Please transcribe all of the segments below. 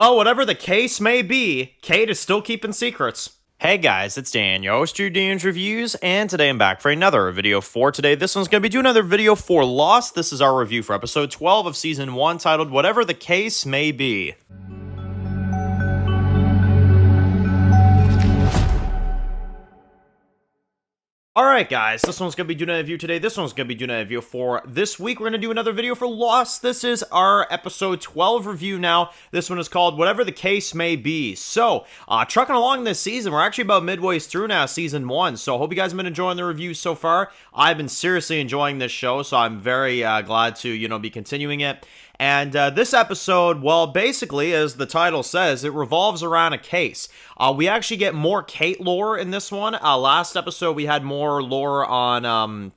Oh, whatever the case may be, Kate is still keeping secrets. Hey guys, it's Dan, your host, your Dan's Reviews, and today I'm back for another video for today. This one's going to be doing another video for Lost. This is our review for episode 12 of season 1, titled Whatever the Case May Be. Alright guys, this one's going to be doing a review today. This one's going to be doing a review for this week. We're going to do another video for Lost. This is our episode 12 review now. This one is called Whatever the Case May Be. So, trucking along this season, we're actually about midway through now, season 1. So, I hope you guys have been enjoying the reviews so far. I've been seriously enjoying this show, so I'm very glad to, be continuing it. And this episode, well, basically, as the title says, it revolves around a case. We actually get more Kate lore in this one. Last episode, we had more lore on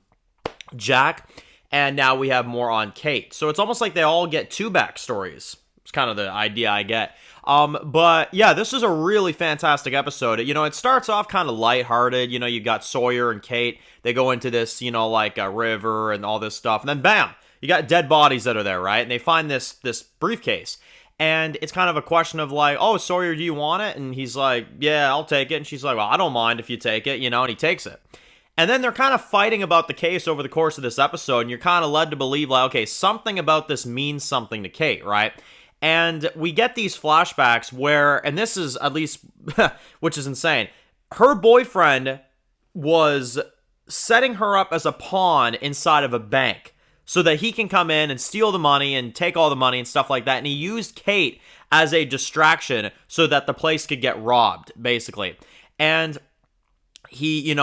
Jack, and now we have more on Kate. So it's almost like they all get two backstories. It's kind of the idea I get. But yeah, this is a really fantastic episode. It starts off kind of lighthearted. You got Sawyer and Kate. They go into this, like a river and all this stuff. And then bam! You got dead bodies that are there, right? And they find this briefcase. And it's kind of a question of like, oh, Sawyer, do you want it? And he's like, yeah, I'll take it. And she's like, well, I don't mind if you take it, and he takes it. And then they're kind of fighting about the case over the course of this episode. And you're kind of led to believe like, okay, something about this means something to Kate, right? And we get these flashbacks where, and this is at least, which is insane, her boyfriend was setting her up as a pawn inside of a bank, so that he can come in and steal the money and take all the money and stuff like that. And he used Kate as a distraction so that the place could get robbed, basically. And he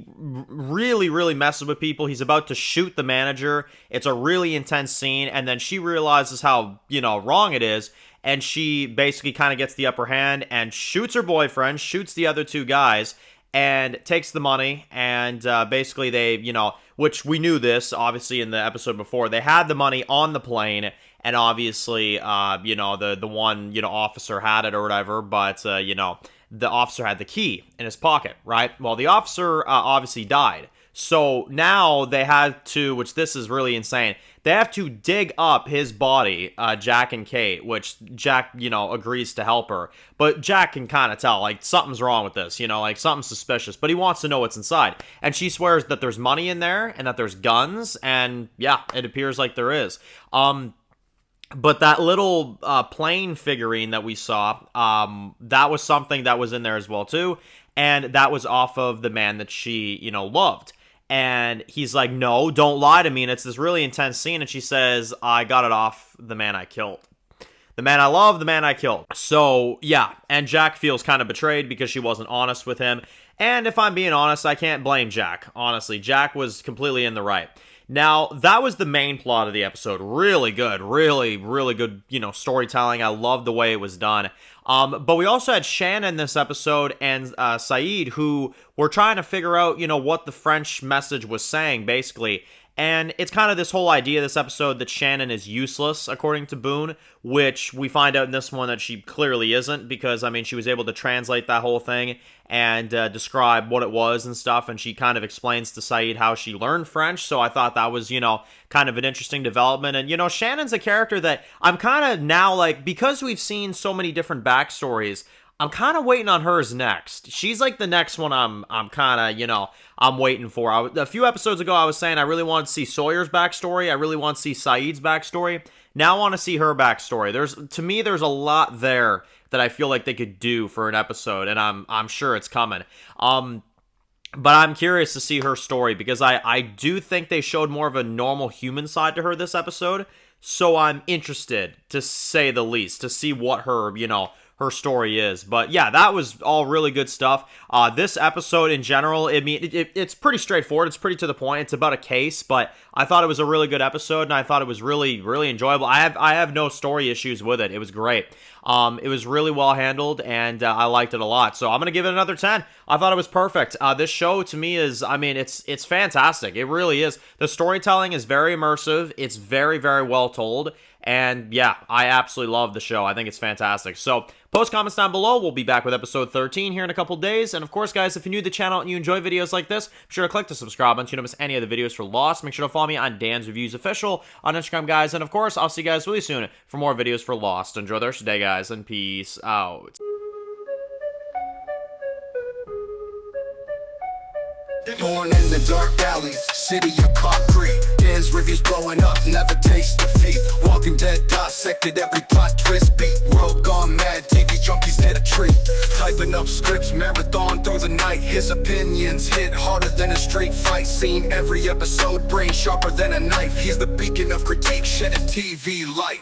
really, really messes with people. He's about to shoot the manager. It's a really intense scene. And then she realizes how, wrong it is. And she basically kind of gets the upper hand and shoots her boyfriend, shoots the other two guys, and takes the money. And basically they, which we knew this, obviously, in the episode before. They had the money on the plane, and obviously, the one, officer had it or whatever, but, the officer had the key in his pocket, right? Well, the officer obviously died. So now they had to, which this is really insane, they have to dig up his body, Jack and Kate, which Jack, agrees to help her. But Jack can kind of tell, like, something's wrong with this, like, something's suspicious. But he wants to know what's inside. And she swears that there's money in there and that there's guns. And, yeah, it appears like there is. But that little plane figurine that we saw, that was something that was in there as well, too. And that was off of the man that she, loved. And he's like, no, don't lie to me. And it's this really intense scene. And she says, I got it off the man I killed. The man I love, the man I killed. So, yeah. And Jack feels kind of betrayed because she wasn't honest with him. And if I'm being honest, I can't blame Jack. Honestly, Jack was completely in the right. Now, that was the main plot of the episode. Really good. Really, really good, storytelling. I loved the way it was done. But we also had Shannon this episode and Saeed, who were trying to figure out, what the French message was saying, basically. And it's kind of this whole idea, this episode, that Shannon is useless, according to Boone, which we find out in this one that she clearly isn't, because, she was able to translate that whole thing and describe what it was and stuff, and she kind of explains to Saeed how she learned French, so I thought that was, kind of an interesting development. And, Shannon's a character that I'm kind of now, like, because we've seen so many different backstories, I'm kind of waiting on hers next. She's like the next one I'm kind of, I'm waiting for. A few episodes ago, I was saying I really wanted to see Sawyer's backstory. I really want to see Saeed's backstory. Now I want to see her backstory. To me, there's a lot there that I feel like they could do for an episode, and I'm sure it's coming. But I'm curious to see her story, because I do think they showed more of a normal human side to her this episode. So I'm interested, to say the least, to see what her, her story is. But yeah, that was all really good stuff. This episode in general, it's pretty straightforward. It's pretty to the point. It's about a case, but I thought it was a really good episode, and I thought it was really, really enjoyable. I have no story issues with it. It was great. It was really well handled, and I liked it a lot. So I'm going to give it another 10. I thought it was perfect. This show, to me, is, it's fantastic. It really is. The storytelling is very immersive. It's very, very well told. And yeah, I absolutely love the show. I think it's fantastic. So post comments down below. We'll be back with episode 13 here in a couple days. And of course, guys, if you're new to the channel and you enjoy videos like this, be sure to click the subscribe button so you don't miss any of the videos for Lost. Make sure to follow me on Dan's Reviews Official on Instagram, guys. And of course, I'll see you guys really soon for more videos for Lost. Enjoy the rest of the day, guys, and peace out. Born in the dark alleys, city of concrete. Dan's reviews blowing up, never taste defeat. Walking Dead dissected every plot twist beat. World gone mad, TV junkies hit a treat. Typing up scripts, marathon through the night. His opinions hit harder than a street fight scene. Every episode, brain sharper than a knife. He's the beacon of critique, shedding TV light.